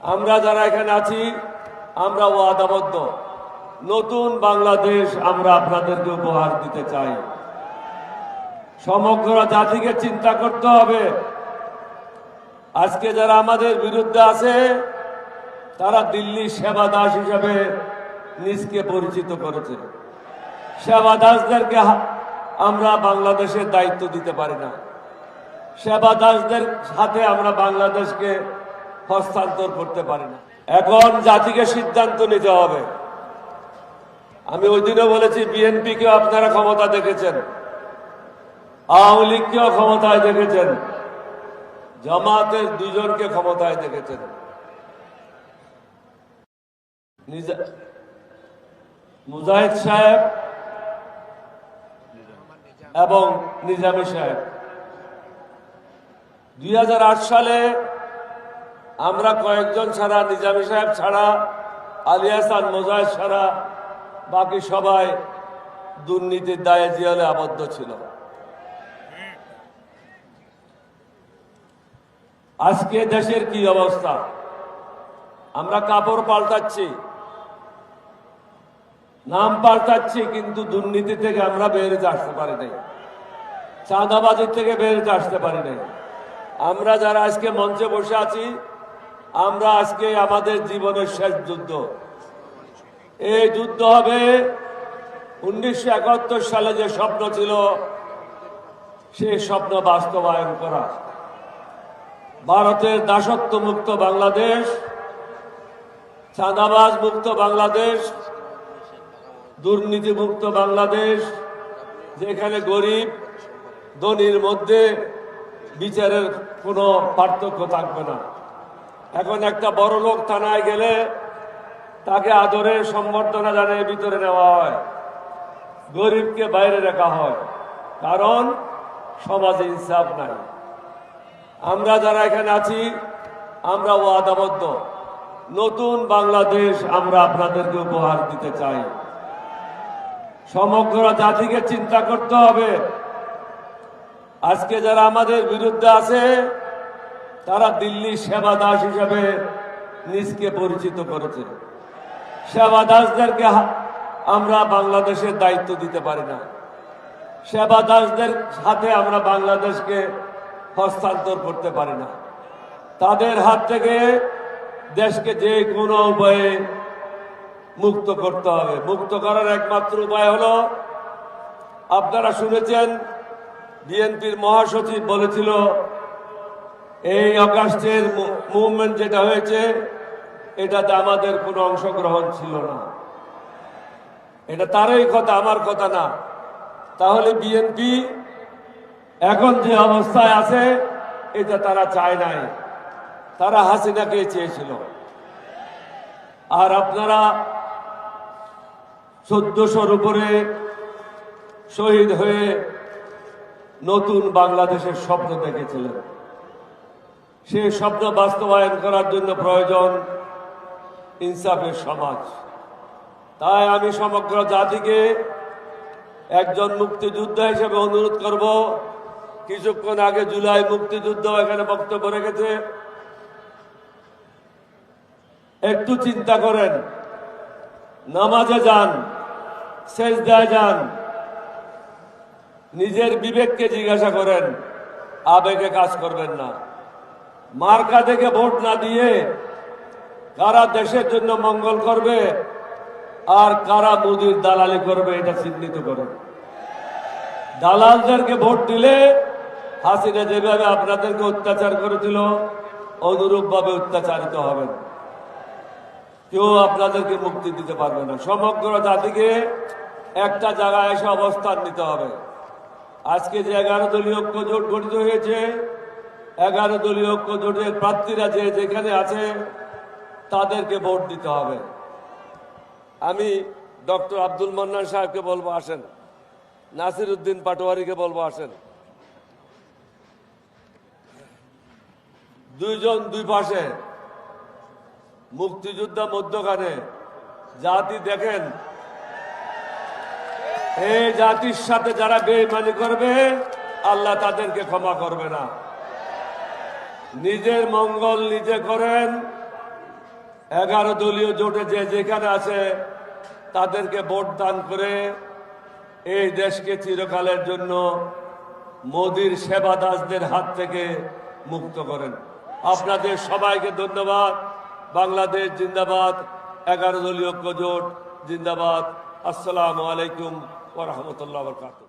আমরা যারা এখানে আছি আমরা ওয়াদাবদ্ধ নতুন বাংলাদেশ আমরা আপনাদেরকে উপহার দিতে চাই। সমগ্র জাতিকে চিন্তা করতে হবে। আজকে যারা আমাদের বিরুদ্ধে আছে তারা দিল্লি সেবা দাস হিসেবে নিজকে পরিচিত করেছে। সেবা দাসদেরকে আমরা বাংলাদেশের দায়িত্ব দিতে পারি না। সেবা দাসদের সাথে আমরা বাংলাদেশকে হস্তান্তর করতে পারি না। এখন জাতিকে সিদ্ধান্ত নিতে হবে। আমি ওই দিনও বলেছি, বিএনপিকেও আপনারা ক্ষমতা দেখেছেন, আওয়ামী লীগকেও ক্ষমতায় দেখেছেন, জামাতের দুজনকে ক্ষমতায় দেখেছেন। মুজাহিদ সাহেব এবং নিজামী সাহেব 2008 সালে আমরা কয়েকজন ছাড়া, নিজামী সাহেব ছাড়া, আলী হাসান, মুজাহিদ ছাড়া বাকি সবাই দুর্নীতির দায়ে জেলে আবদ্ধ ছিল। আজকে দেশের কি অবস্থা? আমরা কাপড় পাল্টাচ্ছি, নাম পাল্টাচ্ছি, কিন্তু দুর্নীতি থেকে আমরা বেরোতে আসতে পারি নাই, চাঁদাবাজির থেকে বেরোতে আসতে পারি নাই। আমরা যারা আজকে মঞ্চে বসে আছি, আমরা আজকে আমাদের জীবনের শেষ যুদ্ধ। এই যুদ্ধ হবে 1971 সালে যে স্বপ্ন ছিল সেই স্বপ্ন বাস্তবায়ন করা। ভারতের দাসত্ব মুক্ত বাংলাদেশ, চাঁদাবাজ মুক্ত বাংলাদেশ, দুর্নীতি মুক্ত বাংলাদেশ, যেখানে গরিব ধনীর মধ্যে বিচারের কোনো পার্থক্য থাকবে না। এখন একটা বড় লোক থানায় গেলে তাকে আদরে সম্বর্ধনা জানিয়ে ভিতরে নেওয়া হয়, গরিবকে বাইরে রাখা হয়, কারণ সমাজে ইনসাফ নাই। আমরা যারা এখানে আছি আমরা ওয়াদাবদ্ধ নতুন বাংলাদেশ আমরা আপনাদেরকে উপহার দিতে চাই। সমগ্র জাতিকে চিন্তা করতে হবে। আজকে যারা আমাদের বিরুদ্ধে আছে তারা দিল্লি সেবা দাস হিসেবে নিজকে পরিচিত করেছে। সেবা দাসদেরকে আমরা বাংলাদেশের দায়িত্ব দিতে পারি না। সেবা দাসদের সাথে আমরা বাংলাদেশকে হস্তান্তর করতে পারি না। তাদের হাত থেকে দেশকে যে কোনো উপায়ে মুক্ত করতে হবে। মুক্ত করার একমাত্র উপায় হলো, আপনারা শুনেছেন বিএনপির মহাসচিব বলেছিল এই অগাস্টের মুভমেন্ট যেটা হয়েছে এটাতে আমাদের কোনো অংশগ্রহণ ছিল না। এটা তারই কথা, আমার কথা না। তাহলে বিএনপি এখন যে অবস্থায় আছে এটা তারা চায় নাই, তারা হাসিনাকে চেয়েছিল। আর আপনারা 1400-র উপরে শহীদ হয়ে নতুন বাংলাদেশের স্বপ্ন দেখেছিলেন। সেই স্বপ্ন বাস্তবায়ন করার জন্য প্রয়োজন ইনসাফের সমাজ। তাই আমি সমগ্র জাতিকে একজন মুক্তিযোদ্ধা হিসেবে অনুরোধ করব। কিছুক্ষণ আগে জুলাই মুক্তিযুদ্ধ এখানে বক্তব্য রেখেছে। একটু চিন্তা করেন, নামাজে যান, সেজদায় যান, নিজের বিবেককে জিজ্ঞাসা করেন, আবেগে কাজ করবেন না। মার্কা দেখে ভোট না দিয়ে কারা দেশের জন্য মঙ্গল করবে আর কারা মোদির দালালি করবে এটা চিহ্নিত করেন। দালালদেরকে ভোট দিলে হাসিনা যেভাবে আপনাদেরকে অত্যাচার করেছিল অনুরূপ ভাবে অত্যাচারিত হবেন, কেউ আপনাদেরকে মুক্তি দিতে পারবে না। সমগ্র জাতিকে একটা জায়গায় এসে অবস্থান নিতে হবে। আজকে যে 11 দলীয় ঐক্য জোট গঠিত হয়েছে, 11 দলীয় ঐক্য জোটের প্রার্থীরা যে যেখানে আছে তাদেরকে ভোট দিতে হবে। আমি ডক্টর আব্দুল মান্নান সাহেবকে বলবো আসেন, নাসির উদ্দিন পাটোয়ারিকে বলবো আসেন। দুইজন দুই পাশে, মুক্তিযোদ্ধা মধ্যখানে। জাতি দেখেন, এই জাতির সাথে যারা বেঈমানি করবে আল্লাহ তাদেরকে ক্ষমা করবে না। নিজের মঙ্গল নিজে করেন, 11 দলীয় জোটে যে যেখানে আছে তাদেরকে ভোট দান করে এই দেশকে চিরকালের জন্য মোদির সেবা দাসদের হাত থেকে মুক্ত করেন। আপনাদের সবাইকে ধন্যবাদ। বাংলাদেশ জিন্দাবাদ। 11 দলীয় ঐক্য জোট জিন্দাবাদ। আসসালামু আলাইকুম ওয়া রাহমাতুল্লাহি ওয়া বারাকাতুহু।